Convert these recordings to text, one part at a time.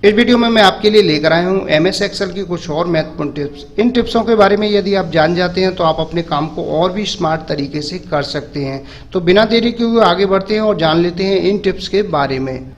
इस वीडियो में मैं आपके लिए लेकर आया हूँ MS एक्सेल की कुछ और महत्वपूर्ण टिप्स। इन टिप्सों के बारे में यदि आप जान जाते हैं तो आप अपने काम को और भी स्मार्ट तरीके से कर सकते हैं। तो बिना देरी किए हुए आगे बढ़ते हैं और जान लेते हैं इन टिप्स के बारे में।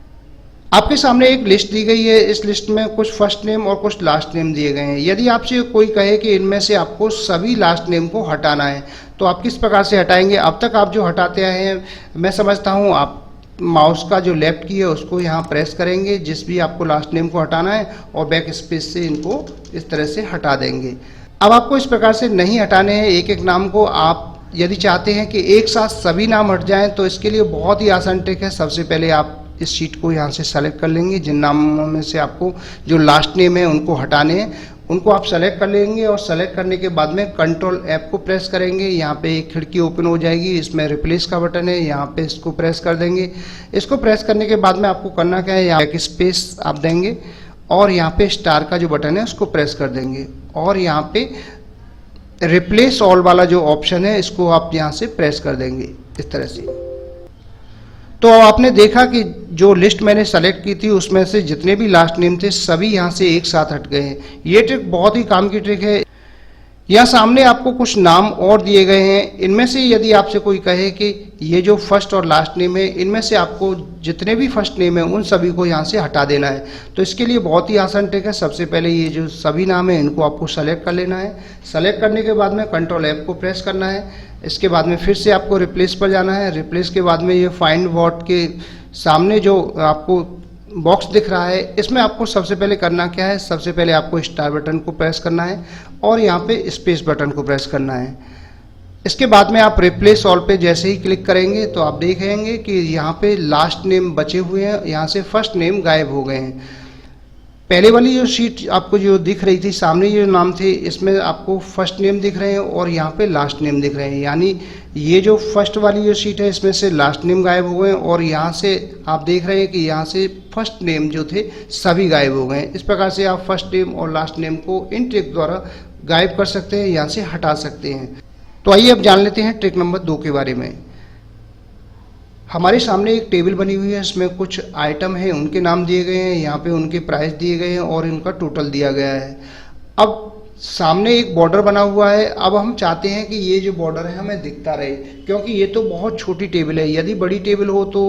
आपके सामने एक लिस्ट दी गई है। इस लिस्ट में कुछ फर्स्ट नेम और कुछ लास्ट नेम दिए गए हैं। यदि आपसे कोई कहे कि इनमें से आपको सभी लास्ट नेम को हटाना है तो आप किस प्रकार से हटाएंगे? अब तक आप जो हटाते आए हैं, मैं समझता हूँ आप माउस का जो लेफ्ट की है उसको यहाँ प्रेस करेंगे जिस भी आपको लास्ट नेम को हटाना है और बैक स्पेस से इनको इस तरह से हटा देंगे। अब आपको इस प्रकार से नहीं हटाने हैं एक एक नाम को। आप यदि चाहते हैं कि एक साथ सभी नाम हट जाएं तो इसके लिए बहुत ही आसान ट्रिक है। सबसे पहले आप इस शीट को यहाँ से सेलेक्ट कर लेंगे। जिन नामों में से आपको जो लास्ट नेम है उनको हटाने हैं उनको आप सेलेक्ट कर लेंगे और सेलेक्ट करने के बाद में कंट्रोल ऐप को प्रेस करेंगे। यहाँ पे एक खिड़की ओपन हो जाएगी, इसमें रिप्लेस का बटन है, यहाँ पे इसको प्रेस कर देंगे। इसको प्रेस करने के बाद में आपको करना क्या है, यहाँ एक स्पेस आप देंगे और यहाँ पे स्टार का जो बटन है उसको प्रेस कर देंगे और यहाँ पे रिप्लेस ऑल वाला जो ऑप्शन है इसको आप यहाँ से प्रेस कर देंगे इस तरह से। तो आपने देखा कि जो लिस्ट मैंने सेलेक्ट की थी उसमें से जितने भी लास्ट नेम थे सभी यहाँ से एक साथ हट गए हैं। ये ट्रिक बहुत ही काम की ट्रिक है। यहाँ सामने आपको कुछ नाम और दिए गए हैं। इनमें से यदि आपसे कोई कहे कि ये जो फर्स्ट और लास्ट नेम है इनमें से आपको जितने भी फर्स्ट नेम है उन सभी को यहाँ से हटा देना है तो इसके लिए बहुत ही आसान ट्रिक है। सबसे पहले ये जो सभी नाम है इनको आपको सेलेक्ट कर लेना है। सेलेक्ट करने के बाद में कंट्रोल ऐप को प्रेस करना है। इसके बाद में फिर से आपको रिप्लेस पर जाना है। रिप्लेस के बाद में ये फाइंड व्हाट के सामने जो आपको बॉक्स दिख रहा है इसमें आपको सबसे पहले करना क्या है, सबसे पहले आपको स्टार बटन को प्रेस करना है और यहाँ पे स्पेस बटन को प्रेस करना है। इसके बाद में आप रिप्लेस ऑल पे जैसे ही क्लिक करेंगे तो आप देखेंगे कि यहाँ पे लास्ट नेम बचे हुए हैं, यहाँ से फर्स्ट नेम गायब हो गए हैं। पहले वाली जो शीट आपको जो दिख रही थी सामने जो नाम थे इसमें आपको फर्स्ट नेम दिख रहे हैं और यहाँ पे लास्ट नेम दिख रहे हैं। यानी ये जो फर्स्ट वाली जो शीट है इसमें से लास्ट नेम गायब हो गए और यहाँ से आप देख रहे हैं कि यहाँ से फर्स्ट नेम जो थे सभी गायब हो गए। इस प्रकार से आप फर्स्ट नेम और लास्ट नेम को इन ट्रिक द्वारा गायब कर सकते हैं, यहाँ से हटा सकते हैं। तो आइए अब जान लेते हैं ट्रिक नंबर 2 के बारे में। हमारे सामने एक टेबल बनी हुई है, इसमें कुछ आइटम है, उनके नाम दिए गए हैं, यहाँ पे उनके प्राइस दिए गए हैं और इनका टोटल दिया गया है। अब सामने एक बॉर्डर बना हुआ है। अब हम चाहते हैं कि ये जो बॉर्डर है हमें दिखता रहे क्योंकि ये तो बहुत छोटी टेबल है। यदि बड़ी टेबल हो तो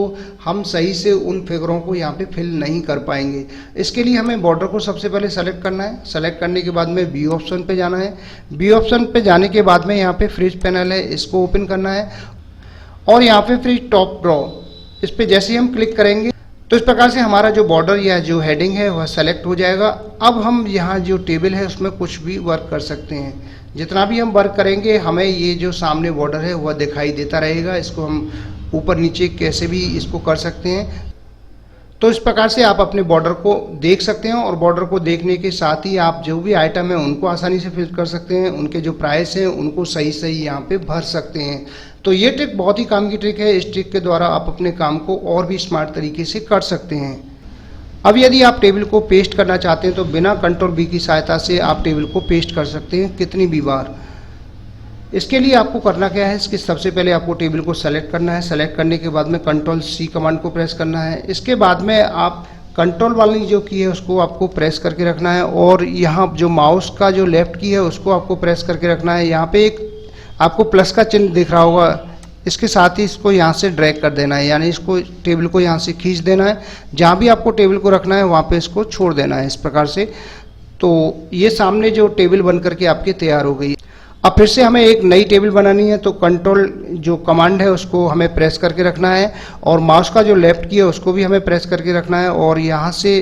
हम सही से उन फिगरों को यहाँ पे फिल नहीं कर पाएंगे। इसके लिए हमें बॉर्डर को सबसे पहले सेलेक्ट करना है। सेलेक्ट करने के बाद में व्यू ऑप्शन पे जाना है। व्यू ऑप्शन पे जाने के बाद में यहाँ पे फ्रिज पैनल है, इसको ओपन करना है और यहाँ पे फ्री टॉप ड्रॉ इस पे जैसे ही हम क्लिक करेंगे तो इस प्रकार से हमारा जो बॉर्डर या जो हेडिंग है वह सेलेक्ट हो जाएगा। अब हम यहाँ जो टेबल है उसमें कुछ भी वर्क कर सकते हैं। जितना भी हम वर्क करेंगे हमें ये जो सामने बॉर्डर है वह दिखाई देता रहेगा। इसको हम ऊपर नीचे कैसे भी इसको कर सकते हैं। तो इस प्रकार से आप अपने बॉर्डर को देख सकते हैं और बॉर्डर को देखने के साथ ही आप जो भी आइटम है उनको आसानी से फिल कर सकते हैं। उनके जो प्राइस हैं उनको सही सही यहाँ पे भर सकते हैं। तो ये ट्रिक बहुत ही काम की ट्रिक है। इस ट्रिक के द्वारा आप अपने काम को और भी स्मार्ट तरीके से कर सकते हैं। अब यदि आप टेबल को पेस्ट करना चाहते हैं तो बिना कंट्रोल B की सहायता से आप टेबल को पेस्ट कर सकते हैं कितनी भी बार। इसके लिए आपको करना क्या है, इसके सबसे पहले आपको टेबल को सेलेक्ट करना है। सेलेक्ट करने के बाद में कंट्रोल C कमांड को प्रेस करना है। इसके बाद में आप कंट्रोल वाली जो की है उसको आपको प्रेस करके रखना है और यहाँ जो माउस का जो लेफ्ट की है उसको आपको प्रेस करके रखना है। यहाँ पे एक आपको प्लस का चिन्ह दिख रहा होगा, इसके साथ ही इसको यहाँ से ड्रैग कर देना है, यानी इसको टेबल को यहाँ से खींच देना है। जहाँ भी आपको टेबल को रखना है वहाँ पे इसको छोड़ देना है इस प्रकार से। तो ये सामने जो टेबल बन करके आपकी तैयार हो गई। अब फिर से हमें एक नई टेबल बनानी है तो कंट्रोल जो कमांड है उसको हमें प्रेस करके रखना है और माउस का जो लेफ्ट की है उसको भी हमें प्रेस करके रखना है और यहाँ से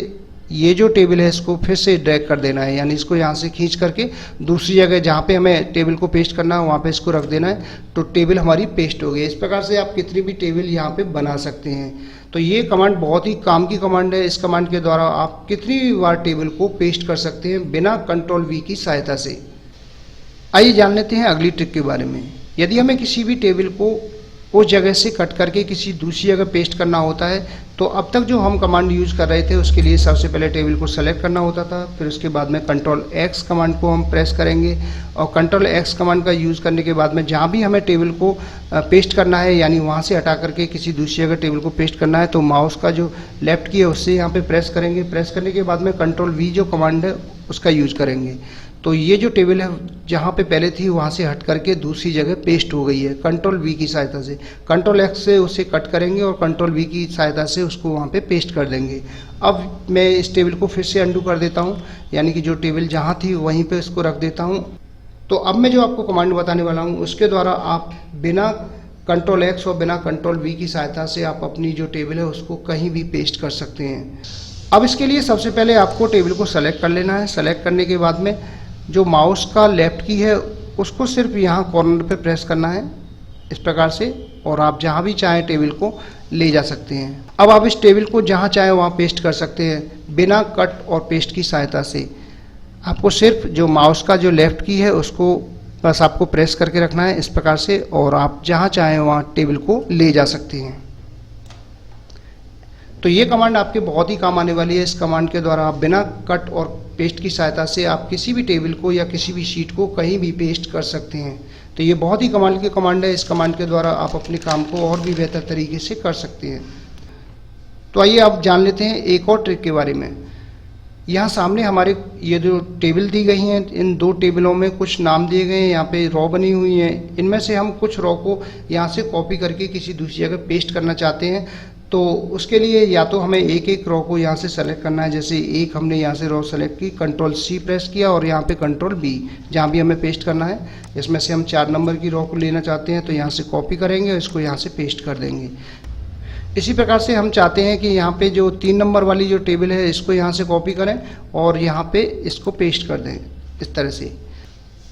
ये जो टेबल है इसको फिर से ड्रैग कर देना है, यानी इसको यहाँ से खींच करके दूसरी जगह जहाँ पे हमें टेबल को पेस्ट करना है वहाँ पे इसको रख देना है। तो टेबल हमारी पेस्ट हो गई। इस प्रकार से आप कितनी भी टेबल यहाँ पे बना सकते हैं। तो ये कमांड बहुत ही काम की कमांड है। इस कमांड के द्वारा आप कितनी भी बार टेबल को पेस्ट कर सकते हैं बिना कंट्रोल V की सहायता से। आइए जान लेते हैं अगली ट्रिक के बारे में। यदि हमें किसी भी टेबल को उस जगह से कट करके किसी दूसरी जगह पेस्ट करना होता है तो अब तक जो हम कमांड यूज़ कर रहे थे उसके लिए सबसे पहले टेबल को सेलेक्ट करना होता था, फिर उसके बाद में कंट्रोल एक्स कमांड को हम प्रेस करेंगे और कंट्रोल एक्स कमांड का यूज़ करने के बाद में जहाँ भी हमें टेबल को पेस्ट करना है, यानी वहाँ से हटा करके किसी दूसरी जगह टेबल को पेस्ट करना है, तो माउस का जो लेफ्ट की है उससे यहाँ पे प्रेस करेंगे। प्रेस करने के बाद में कंट्रोल वी जो कमांड है उसका यूज़ करेंगे। तो ये जो टेबल है जहाँ पे पहले थी वहाँ से हट करके दूसरी जगह पेस्ट हो गई है कंट्रोल वी की सहायता से। कंट्रोल एक्स से उसे कट करेंगे और कंट्रोल वी की सहायता से उसको वहाँ पे पेस्ट कर देंगे। अब मैं इस टेबल को फिर से अंडू कर देता हूँ, यानी कि जो टेबल जहाँ थी वहीं पे इसको रख देता हूँ। तो अब मैं जो आपको कमांड बताने वाला हूँ उसके द्वारा आप बिना कंट्रोल एक्स और बिना कंट्रोल वी की सहायता से आप अपनी जो टेबल है उसको कहीं भी पेस्ट कर सकते हैं। अब इसके लिए सबसे पहले आपको टेबल को सेलेक्ट कर लेना है। सेलेक्ट करने के बाद में जो माउस का लेफ्ट की है उसको सिर्फ यहाँ कॉर्नर पे प्रेस करना है इस प्रकार से, और आप जहाँ भी चाहें टेबल को ले जा सकते हैं। अब आप इस टेबल को जहाँ चाहें वहाँ पेस्ट कर सकते हैं बिना कट और पेस्ट की सहायता से। आपको सिर्फ जो माउस का जो लेफ्ट की है उसको बस आपको प्रेस करके रखना है इस प्रकार से, और आप जहाँ चाहें वहाँ टेबल को ले जा सकते हैं। तो ये कमांड आपके बहुत ही काम आने वाली है। इस कमांड के द्वारा आप बिना कट और पेस्ट की सहायता से आप किसी भी टेबल को या किसी भी शीट को कहीं भी पेस्ट कर सकते हैं। तो ये बहुत ही कमाल की कमांड है। इस कमांड के द्वारा आप अपने काम को और भी बेहतर तरीके से कर सकते हैं। तो आइए आप जान लेते हैं एक और ट्रिक के बारे में। यहाँ सामने हमारे ये जो टेबल दी गई हैं, इन दो टेबलों में कुछ नाम दिए गए हैं, यहाँ पे रॉ बनी हुई हैं। इनमें से हम कुछ रॉ को यहाँ से कॉपी करके किसी दूसरी जगह पेस्ट करना चाहते हैं। तो उसके लिए या तो हमें एक एक रॉ को यहाँ से सेलेक्ट करना है। जैसे एक हमने यहाँ से रॉ सेलेक्ट की, कंट्रोल सी प्रेस किया और यहाँ पे कंट्रोल बी, जहाँ भी हमें पेस्ट करना है। इसमें से हम 4 नंबर की रॉ को लेना चाहते हैं तो यहाँ से कॉपी करेंगे, इसको यहाँ से पेस्ट कर देंगे। इसी प्रकार से हम चाहते हैं कि यहाँ पे जो 3 नंबर वाली जो टेबल है इसको यहाँ से कॉपी करें और यहाँ पे इसको पेस्ट कर दें इस तरह से।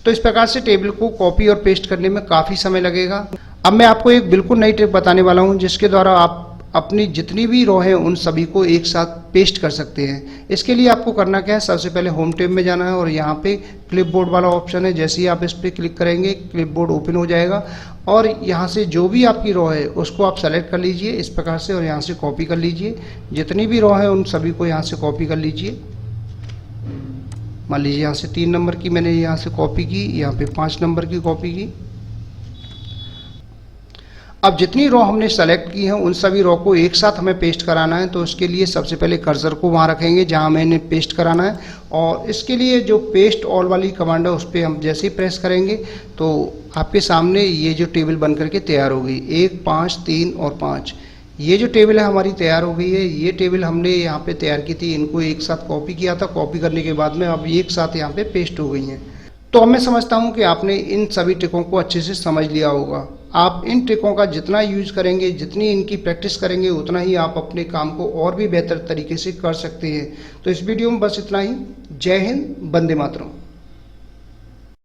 तो इस प्रकार से टेबल को कॉपी और पेस्ट करने में काफ़ी समय लगेगा। अब मैं आपको एक बिल्कुल नई ट्रिक बताने वाला हूँ जिसके द्वारा आप अपनी जितनी भी रो है उन सभी को एक साथ पेस्ट कर सकते हैं। इसके लिए आपको करना क्या है, सबसे पहले होम टैब में जाना है और यहाँ पे क्लिपबोर्ड वाला ऑप्शन है। जैसे ही आप इस पर क्लिक करेंगे क्लिपबोर्ड ओपन हो जाएगा और यहाँ से जो भी आपकी रो है उसको आप सेलेक्ट कर लीजिए इस प्रकार से और यहाँ से कॉपी कर लीजिए। जितनी भी रो है उन सभी को यहाँ से कॉपी कर लीजिए। मान लीजिए यहाँ से 3 नंबर की मैंने यहाँ से कॉपी की, यहाँ पे 5 नंबर की कॉपी की। अब जितनी रो हमने सेलेक्ट की है उन सभी रो को एक साथ हमें पेस्ट कराना है। तो उसके लिए सबसे पहले कर्सर को वहाँ रखेंगे जहाँ मैंने पेस्ट कराना है, और इसके लिए जो पेस्ट ऑल वाली कमांड है उस पर हम जैसे ही प्रेस करेंगे तो आपके सामने ये जो टेबल बन करके तैयार हो गई। 1, 5, 3 और 5 ये जो टेबल है हमारी तैयार हो गई है। ये टेबल हमने यहाँ पे तैयार की थी, इनको एक साथ कॉपी किया था। कॉपी करने के बाद में अब एक साथ यहाँ पे पेस्ट हो गई हैं। तो अब मैं समझता हूँ कि आपने इन सभी ट्रिकों को अच्छे से समझ लिया होगा। आप इन ट्रिकों का जितना यूज करेंगे, जितनी इनकी प्रैक्टिस करेंगे, उतना ही आप अपने काम को और भी बेहतर तरीके से कर सकते हैं। तो इस वीडियो में बस इतना ही। जय हिंद, वंदे मातरम।